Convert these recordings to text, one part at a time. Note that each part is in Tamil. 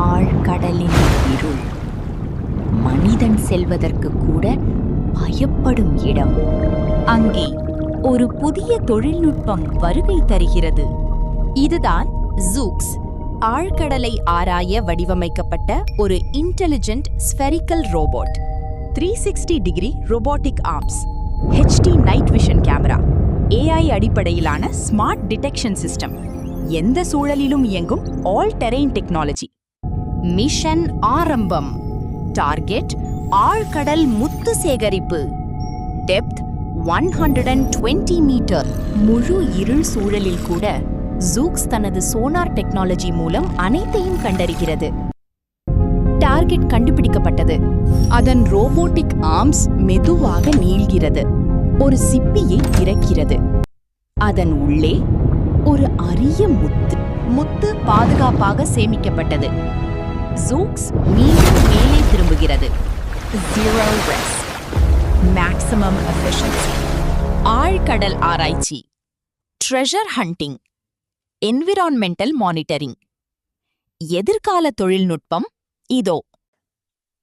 ஆழ்கடலின் இருள் மனிதன் செல்வதற்கு கூட பயப்படும் இடம். அங்கே ஒரு புதிய தொழில்நுட்பம் வருகை தருகிறது. இதுதான் ஜூக்ஸ். ஆழ்கடலை ஆராய வடிவமைக்கப்பட்ட ஒரு intelligent spherical robot. 360 degree robotic arms, HD night vision camera, AI அடிப்படையிலான ஸ்மார்ட் டிடெக்ஷன் சிஸ்டம், எந்த சூழலிலும் இயங்கும் ஆல் டெரெயின் டெக்னாலஜி. மிஷன் ஆரம்பம். டார்கெட் ஆழ்கடல் முத்து சேகரிப்பு. Depth 120 metre. முழு இருள் சூழலில் கூட ஜூக்ஸ் தனது சோனார் டெக்னாலஜி மூலம் அனைத்தையும் கண்டறிகிறது. டார்கெட் கண்டுபிடிக்கப்பட்டது. அதன் ரோபோட்டிக் ஆர்ம்ஸ் மெதுவாக நீள்கிறது. ஒரு சிப்பியை திறக்கிறது. அதன் உள்ளே ஒரு அரிய முத்து பாதுகாப்பாக சேமிக்கப்பட்டது. ஜூக்ஸ் மீண்டும் மேலே திரும்புகிறது. Zero risk. Maximum efficiency. ஆழ்கடல் ஆராய்ச்சி, ட்ரெஷர் ஹண்டிங், என்விரான்மெண்டல் மானிட்டரிங். எதிர்கால தொழில்நுட்பம் இதோ.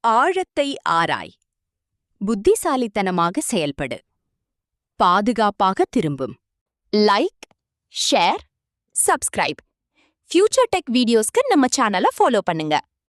ஆழத்தை ஆராய், புத்திசாலித்தனமாக செயல்படு, பாதுகாப்பாக திரும்பும். Like, share, subscribe. Future tech வீடியோஸ்க்கு நம்ம சேனலை ஃபாலோ பண்ணுங்க.